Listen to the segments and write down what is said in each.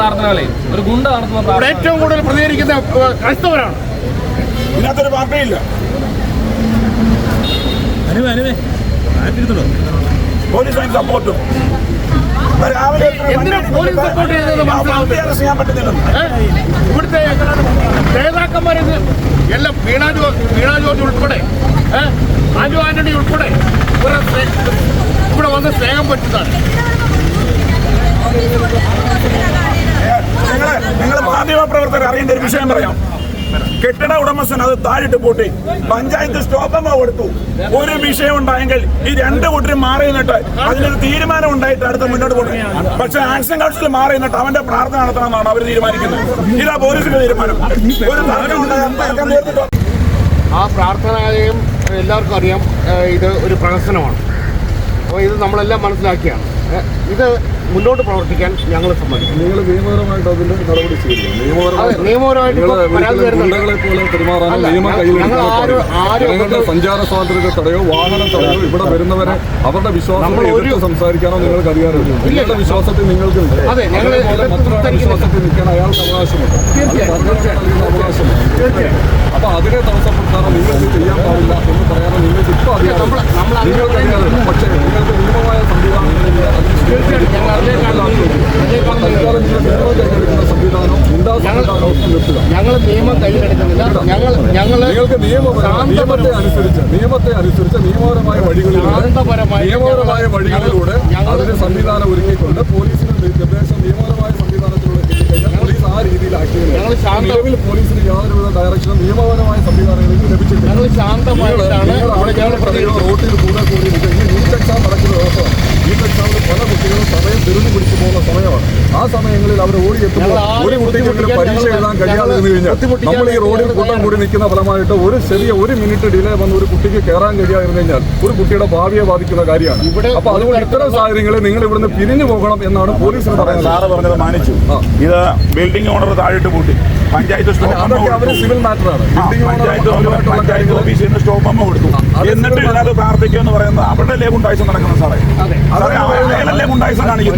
പ്രാർത്ഥനകളെ ഒരു ഗുണ്ട നടത്തുന്ന പ്രാർത്ഥന ഏറ്റവും കൂടുതൽ പ്രതികരിക്കുന്ന ക്രൈസ്തവരാണ്. ഇതിനകത്തൊരു പാർട്ടിയില്ല. പോലീസ് അതിന് സപ്പോർട്ടും എന്തിനാ പോലീസ് സപ്പോർട്ട് ചെയ്യുന്നത് മനസ്സിലാവുന്നില്ല. ചെയ്യാൻ പറ്റുന്നില്ല. ഇവിടുത്തെ നേതാക്കന്മാരിത് എല്ലാം വീണ ജോർജ് ഉൾപ്പെടെ ആന്റോ ആന്റണി ഉൾപ്പെടെ ഇവിടെ വന്ന് സ്നേഹം പറ്റുന്നതാണ്. നിങ്ങൾ മാധ്യമ പ്രവർത്തകർ അറിയേണ്ട ഒരു വിഷയം പറയാം. കെട്ടിട ഉടമസ്ഥൻ അത് താഴിട്ട് പൂട്ടി, പഞ്ചായത്ത് സ്റ്റോപ്പമ്മ കൊടുത്തു. ഒരു വിഷയം ഉണ്ടായെങ്കിൽ ഈ രണ്ട് കൂട്ടരും മാറി നിന്നിട്ട് അതിനൊരു തീരുമാനം ഉണ്ടായിട്ട് അടുത്ത് മുന്നോട്ട് പോകും. പക്ഷെ ആക്ഷൻ കൗൺസിൽ മാറി നിന്നിട്ട് അവന്റെ പ്രാർത്ഥന നടത്തണമെന്നാണ് അവർ തീരുമാനിക്കുന്നത്. ഇതാ പോലീസിന്റെ തീരുമാനം. ഒരു ആ പ്രാർത്ഥനാലയം എല്ലാവർക്കും അറിയാം, ഇത് ഒരു പ്രഹസനമാണ്. അപ്പോൾ ഇത് നമ്മളെല്ലാം മനസ്സിലാക്കിയാണ്. ഇത് മുന്നോട്ട് പ്രവർത്തിക്കാൻ ഞങ്ങൾ സമ്മതിക്കും. നിങ്ങൾ നിയമപരമായിട്ട് അതിന്റെ നടപടി സ്വീകരിക്കും. നിയമങ്ങളുടെ സഞ്ചാര സ്വാതന്ത്ര്യത്തെ തടയോ വാഹനം തടയോ ഇവിടെ വരുന്നവരെ അവരുടെ വിശ്വാസത്തെ എതിർത്ത് സംസാരിക്കാനോ നിങ്ങൾക്ക് അധികാരമില്ല. നിങ്ങളുടെ വിശ്വാസത്തിൽ നിങ്ങൾക്കുണ്ട്. മറ്റൊരാളുടെ വിശ്വാസത്തിൽ നിൽക്കാൻ അയാൾക്ക് അവകാശമുണ്ട്. അവകാശമുണ്ട്. അപ്പൊ അതിനെ തടസ്സപ്പെടുത്താനോ നിങ്ങൾക്ക് ചെയ്യാൻ പാടില്ല എന്ന് പറയാനോ നിങ്ങൾക്ക് ഇപ്പോൾ അധികാരമില്ല. നിങ്ങൾക്ക് അധികാരമില്ല. പക്ഷേ നിങ്ങൾക്ക് നിയമമായ സംവിധാനങ്ങളില്ല. ഞങ്ങൾ നിയമം കയ്യിലെടുക്കുന്നില്ല. നിങ്ങൾക്ക് നിയമത്തെ അനുസരിച്ച് നിയമപരമായ വഴികളിലൂടെ അതിന് സംവിധാനം ഒരുക്കിക്കൊണ്ട് പോലീസിന് നിർദ്ദേശം നിയമപരമായ സംവിധാനത്തിലൂടെ എത്തിക്കഴിഞ്ഞാൽ പോലീസ് ആ രീതിയിൽ നിലവിൽ പോലീസിന് യാതൊരുവിധ ഡയറക്ഷനും നിയമപരമായ സംവിധാനങ്ങളിലേക്ക് ലഭിച്ചിട്ടില്ല. റോട്ടിൽ കൂടെ കൂടി നീറ്റ് എക്സാം നടക്കുന്ന ദിവസമാണ്. നീറ്റ് എക്സാമിൽ പല കുട്ടികളും സമയം തിരിഞ്ഞു പിടിച്ചു പോകുന്ന സമയമാണ്. ആ സമയങ്ങളിൽ അവർ ഓടിയെത്തുമ്പോൾ ഒരു കുട്ടിക്കെങ്കിലും പരീക്ഷ എഴുതാൻ കഴിയാതെ നിന്ന് കഴിഞ്ഞാൽ നമ്മൾ ഈ റോഡിൽ കൂട്ടം കൂടി നിൽക്കുന്ന ഫലമായിട്ട് ഒരു മിനിറ്റ് ഡിലേ വന്ന് ഒരു കുട്ടിക്ക് കയറാൻ കഴിയാതിരുന്നു കഴിഞ്ഞാൽ ഒരു കുട്ടിയുടെ ഭാവിയെ ബാധിക്കുന്ന കാര്യമാണ്. അപ്പൊ അതുകൊണ്ട് ഇത്തരം സാഹചര്യങ്ങളിൽ നിങ്ങൾ ഇവിടുന്ന് പിരിഞ്ഞു പോകണം എന്നാണ് പോലീസിന് പറയുന്നത്. സാറ് പറഞ്ഞത് മാനിച്ചു. ഇത് ബിൽഡിംഗ് ഓണർ താഴിട്ട് പൂട്ടി, പഞ്ചായത്ത് സിവിൽ മാറ്ററാണ്. പഞ്ചായത്ത് ഓഫീസിൽ നിന്ന് സ്റ്റോപ്പ് അമ്മ കൊടുത്തു. എന്നിട്ട് ഇതിനകത്ത് പ്രാർത്ഥിക്കുക എന്ന് പറയുന്നത് അവരുടെ ലേബുണ്ടായിസം നടക്കുന്ന സാറേ. ലേബുണ്ടായിസം കാണിക്കുന്നു.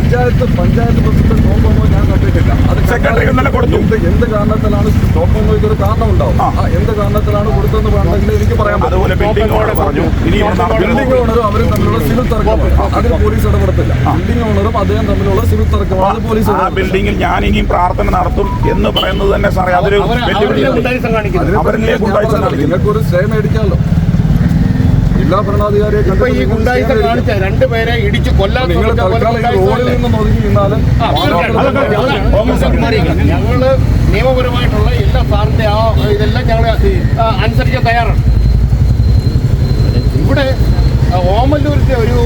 പഞ്ചായത്ത് പ്രസിഡന്റ് സ്റ്റോപ്പ് ഞാൻ കണ്ടിട്ടില്ല. അത് സെക്രട്ടറി ഇന്നലെ കൊടുത്തു. എന്ത് കാരണത്തിലാണ് സ്റ്റോപ്പ് ഒരു കാരണം ഉണ്ടാവും. എന്ത് കാരണത്തിലാണ് കൊടുത്തതെന്ന് വേണമെങ്കിൽ എനിക്ക് പറയാൻ പറ്റും. അതുപോലെ ബിൽഡിംഗ് ഓണർ പറഞ്ഞു. ബിൽഡിംഗ് ഓണറും അവരും തമ്മിലുള്ള സിവിൽ തർക്കമാണ്. അതിന് പോലീസ് ഇടപെടത്തില്ല. ബിൽഡിംഗ് ഓണറും അദ്ദേഹം തമ്മിലുള്ള സിവിൽ തർക്കമാണ്. പോലീസ് ആ ബിൽഡിംഗിൽ ഞാൻ ഇനിയും പ്രാർത്ഥന നടത്തും എന്ന് പറയുന്നത് തന്നെ സാറേ അതൊരു നിങ്ങൾക്കൊരു സ്റ്റേ മേടിക്കാമല്ലോ. ജില്ലാ ഭരണാധികാരിയെ കാണിച്ച രണ്ടുപേരെ ഇടിച്ചു കൊല്ലാൻ നിങ്ങൾ തൽക്കാലം റോഡിൽ നിന്ന് ഒതുങ്ങി നിന്നാലും ഞങ്ങള് നിയമപരമായിട്ടുള്ള എല്ലാ സാറിന്റെ ആ ഇതെല്ലാം ഞങ്ങൾ അനുസരിക്കാൻ തയ്യാറാണ്. ഇവിടെ ഓമല്ലൂരിന്റെ ഒരു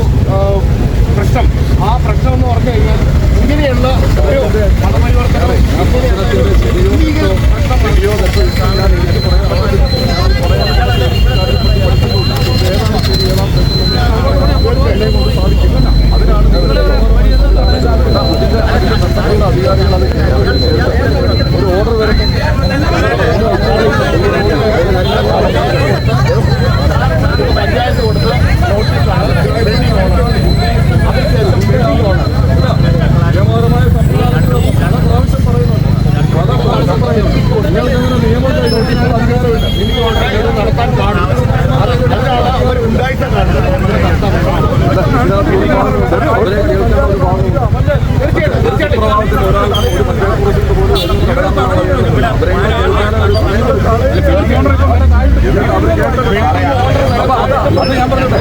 പ്രശ്നം, ആ പ്രശ്നം എന്ന് പറഞ്ഞു കഴിഞ്ഞാൽ ഇങ്ങനെയുള്ള ഒരു മതപരിവർത്തനം അധികാരികൾ ഒരു ഓർഡർ വരട്ടെ. പഞ്ചായത്ത് കൊടുത്ത നോട്ടീസാണ് നിയമപരമായ സംവിധാനത്തിൽ പല പ്രാവശ്യം പറയുന്നുണ്ട്. നിങ്ങൾക്കങ്ങനെ നിയമം അധികാരമില്ല. നടത്താൻ പാടില്ല. അതിനാണ് അവർ ഉണ്ടായിട്ട് ഞാൻ പറഞ്ഞത്